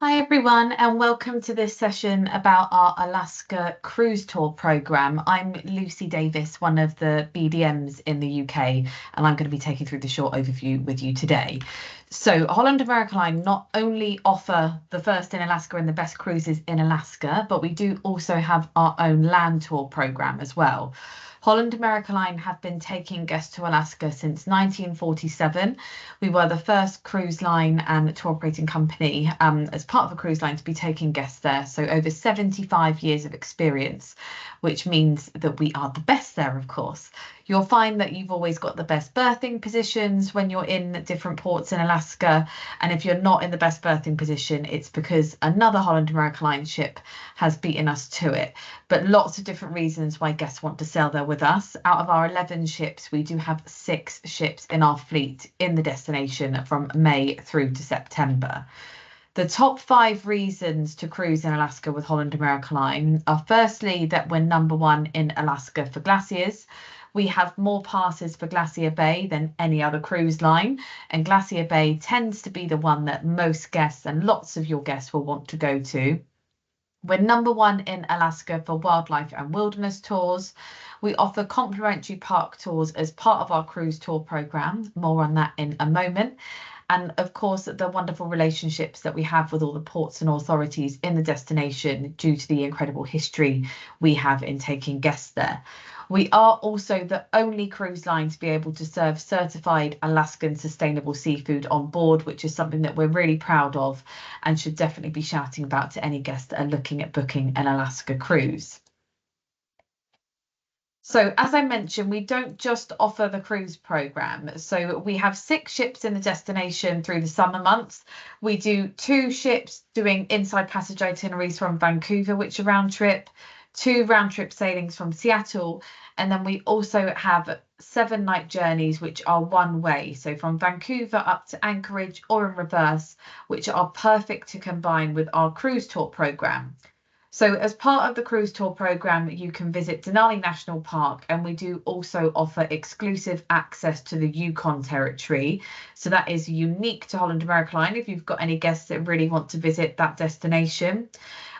Hi everyone, and welcome to this session about our Alaska cruise tour program. I'm Lucy Davis, one of the BDMs in the UK, and I'm going to be taking through the short overview with you today. So Holland America Line not only offer the first in Alaska and the best cruises in Alaska, but we do also have our own land tour program as well. Holland America Line have been taking guests to Alaska since 1947. We were the first cruise line and tour operating company as part of a cruise line to be taking guests there. So over 75 years of experience, which means that we are the best there, of course. You'll find that you've always got the best berthing positions when you're in different ports in Alaska. And if you're not in the best berthing position, it's because another Holland America Line ship has beaten us to it. But lots of different reasons why guests want to sail there with us. Out of our 11 ships, we do have 6 ships in our fleet in the destination from May through to September. The top 5 reasons to cruise in Alaska with Holland America Line are firstly that we're #1 in Alaska for glaciers. We have more passes for Glacier Bay than any other cruise line, and Glacier Bay tends to be the one that most guests and lots of your guests will want to go to. We're #1 in Alaska for wildlife and wilderness tours. We offer complimentary park tours as part of our cruise tour program. More on that in a moment. And of course, the wonderful relationships that we have with all the ports and authorities in the destination due to the incredible history we have in taking guests there. We are also the only cruise line to be able to serve certified Alaskan sustainable seafood on board, which is something that we're really proud of and should definitely be shouting about to any guests that are looking at booking an Alaska cruise. So as I mentioned, we don't just offer the cruise program. So we have 6 ships in the destination through the summer months. We do 2 ships doing inside passage itineraries from Vancouver, which are round trip, 2 round trip sailings from Seattle. And then we also have 7 night journeys, which are one way. So from Vancouver up to Anchorage or in reverse, which are perfect to combine with our cruise tour program. So as part of the cruise tour program, you can visit Denali National Park, and we do also offer exclusive access to the Yukon territory. So that is unique to Holland America Line if you've got any guests that really want to visit that destination.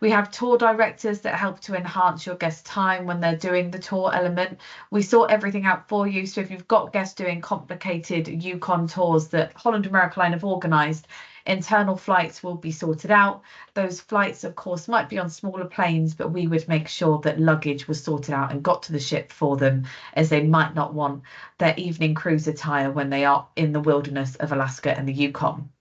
We have tour directors that help to enhance your guest time when they're doing the tour element. We sort everything out for you. So if you've got guests doing complicated Yukon tours that Holland America Line have organised, internal flights will be sorted out. Those flights, of course, might be on smaller planes, but we would make sure that luggage was sorted out and got to the ship for them, as they might not want their evening cruise attire when they are in the wilderness of Alaska and the Yukon.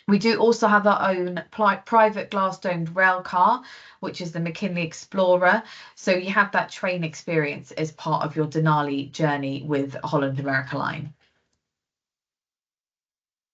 We do also have our own private glass domed rail car, which is the McKinley Explorer. So you have that train experience as part of your Denali journey with Holland America Line.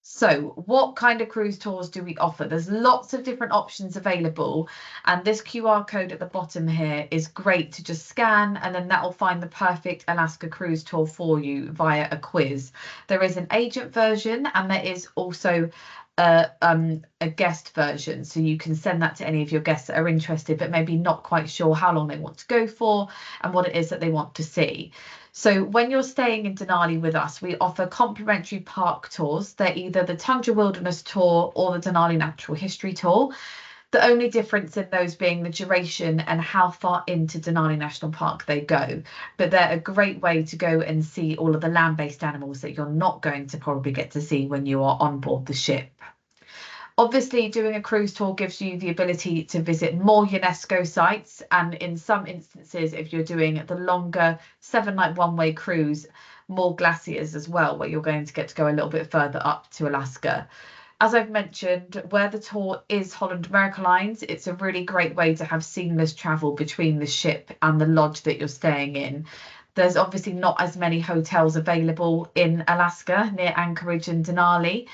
So what kind of cruise tours do we offer? There's lots of different options available, and this QR code at the bottom here is great to just scan, and then that will find the perfect Alaska cruise tour for you via a quiz. There is an agent version, and there is also a guest version, so you can send that to any of your guests that are interested but maybe not quite sure how long they want to go for and what it is that they want to see. So when you're staying in Denali with us, we offer complimentary park tours. They're either the Tundra Wilderness Tour or the Denali Natural History Tour. The only difference in those being the duration and how far into Denali National Park they go. But they're a great way to go and see all of the land-based animals that you're not going to probably get to see when you are on board the ship. Obviously, doing a cruise tour gives you the ability to visit more UNESCO sites, and in some instances, if you're doing the longer 7-night one-way cruise, more glaciers as well, where you're going to get to go a little bit further up to Alaska. As I've mentioned, where the tour is Holland America Lines, it's a really great way to have seamless travel between the ship and the lodge that you're staying in. There's obviously not as many hotels available in Alaska near Anchorage and Denali,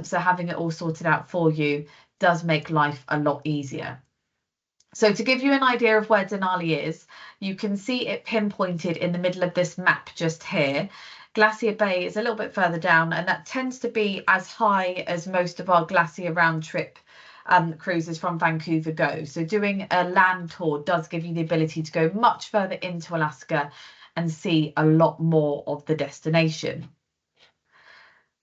so having it all sorted out for you does make life a lot easier. So to give you an idea of where Denali is, you can see it pinpointed in the middle of this map just here. Glacier Bay is a little bit further down, and that tends to be as high as most of our glacier round trip cruises from Vancouver go. So doing a land tour does give you the ability to go much further into Alaska and see a lot more of the destination.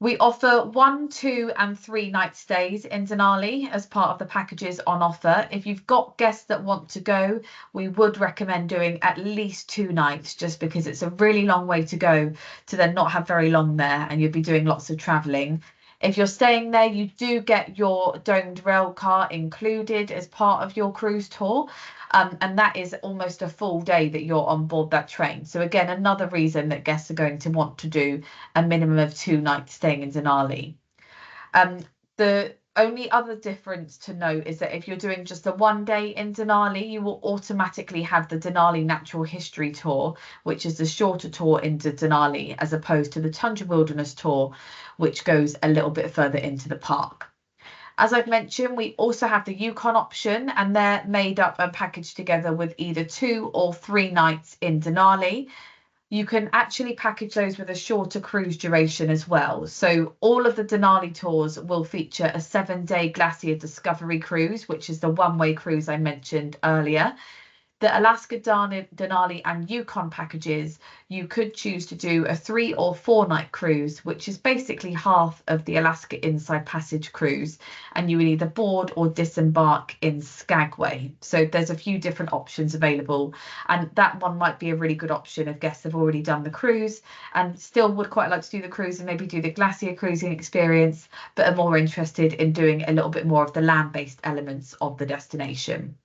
We offer 1, 2 and 3 night stays in Denali as part of the packages on offer. If you've got guests that want to go, we would recommend doing at least 2 nights, just because it's a really long way to go to then not have very long there and you'll be doing lots of travelling. If you're staying there, you do get your domed rail car included as part of your cruise tour. And that is almost a full day that you're on board that train. So again, another reason that guests are going to want to do a minimum of 2 nights staying in Denali. The only other difference to note is that if you're doing just a 1 day in Denali, you will automatically have the Denali Natural History Tour, which is the shorter tour into Denali, as opposed to the Tundra Wilderness Tour, which goes a little bit further into the park. As I've mentioned, we also have the Yukon option, and they're made up and packaged together with either 2 or 3 nights in Denali. You can actually package those with a shorter cruise duration as well. So all of the Denali tours will feature a 7-day glacier discovery cruise, which is the one-way cruise I mentioned earlier. The Alaska, Denali and Yukon packages, you could choose to do a 3 or 4 night cruise, which is basically half of the Alaska Inside Passage cruise, and you would either board or disembark in Skagway. So there's a few different options available, and that one might be a really good option if guests have already done the cruise and still would quite like to do the cruise and maybe do the glacier cruising experience, but are more interested in doing a little bit more of the land-based elements of the destination.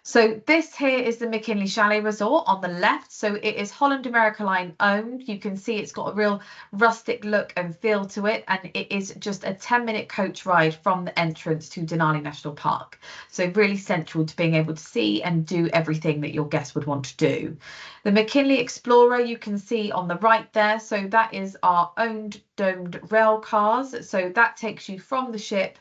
So this here is the McKinley Chalet Resort on the left. So it is Holland America Line owned. You can see it's got a real rustic look and feel to it, and it is just a 10-minute coach ride from the entrance to Denali National Park. So really central to being able to see and do everything that your guests would want to do. The McKinley Explorer you can see on the right there. So that is our owned domed rail cars. So that takes you from the ship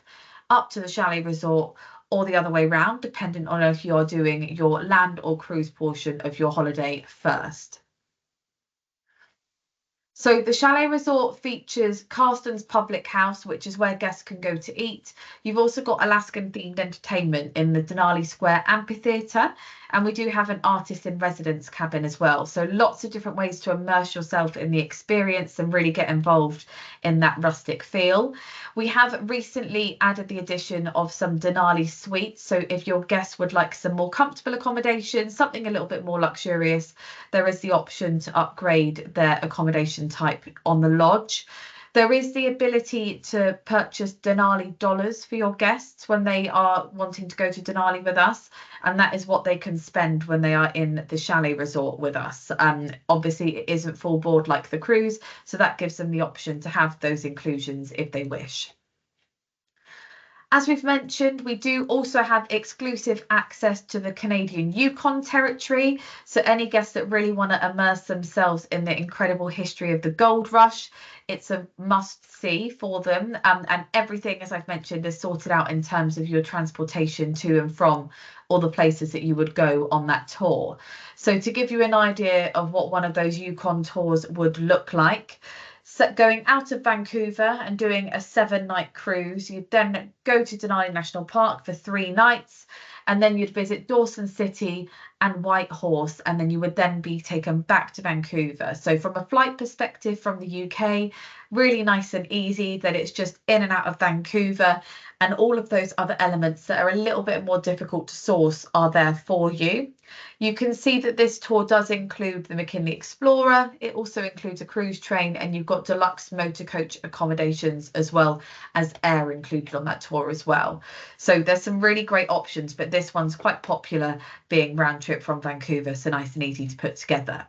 up to the chalet resort, or the other way round, depending on if you're doing your land or cruise portion of your holiday first. So the chalet resort features Carston's Public House, which is where guests can go to eat. You've also got Alaskan themed entertainment in the Denali Square Amphitheatre, and we do have an artist in residence cabin as well. So lots of different ways to immerse yourself in the experience and really get involved in that rustic feel. We have recently added the addition of some Denali suites. So if your guests would like some more comfortable accommodation, something a little bit more luxurious, there is the option to upgrade their accommodation type on the lodge. There is the ability to purchase Denali dollars for your guests when they are wanting to go to Denali with us, and that is what they can spend when they are in the chalet resort with us. Obviously, it isn't full board like the cruise, so that gives them the option to have those inclusions if they wish. As we've mentioned, we do also have exclusive access to the Canadian Yukon territory. So any guests that really want to immerse themselves in the incredible history of the gold rush, it's a must see for them. And everything, as I've mentioned, is sorted out in terms of your transportation to and from all the places that you would go on that tour. So to give you an idea of what one of those Yukon tours would look like, so going out of Vancouver and doing a 7-night cruise, you'd then go to Denali National Park for 3 nights, and then you'd visit Dawson City and Whitehorse, and then you would then be taken back to Vancouver. So from a flight perspective from the UK, really nice and easy, that it's just in and out of Vancouver, and all of those other elements that are a little bit more difficult to source are there for you. You can see that this tour does include the McKinley Explorer. It also includes a cruise train, and you've got deluxe motor coach accommodations as well as air included on that tour as well. So there's some really great options, but this one's quite popular being round trip from Vancouver, so nice and easy to put together.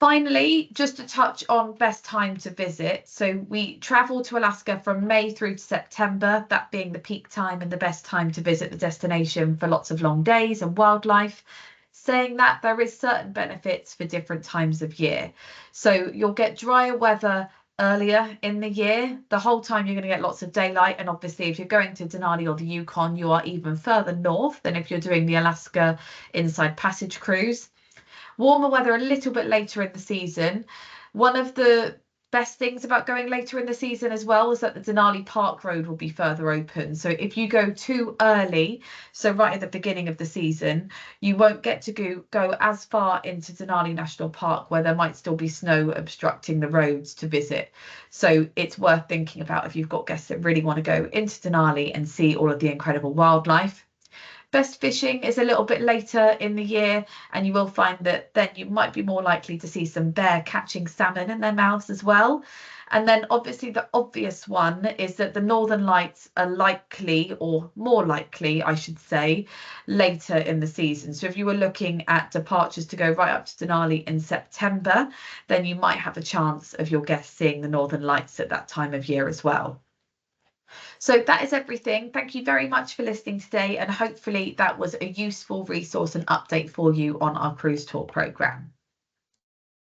Finally, just to touch on best time to visit. So we travel to Alaska from May through to September, that being the peak time and the best time to visit the destination for lots of long days and wildlife. Saying that, there is certain benefits for different times of year. So you'll get drier weather earlier in the year. The whole time you're going to get lots of daylight, and obviously if you're going to Denali or the Yukon, you are even further north than if you're doing the Alaska Inside Passage cruise. Warmer weather a little bit later in the season. One of the Best things about going later in the season as well is that the Denali Park Road will be further open. So if you go too early, so right at the beginning of the season, you won't get to go as far into Denali National Park where there might still be snow obstructing the roads to visit. So it's worth thinking about if you've got guests that really want to go into Denali and see all of the incredible wildlife. Best fishing is a little bit later in the year, and you will find that then you might be more likely to see some bear catching salmon in their mouths as well. And then obviously the obvious one is that the Northern Lights are likely, or more likely, I should say, later in the season. So if you were looking at departures to go right up to Denali in September, then you might have a chance of your guests seeing the Northern Lights at that time of year as well. So that is everything. Thank you very much for listening today, and hopefully that was a useful resource and update for you on our cruise tour programme.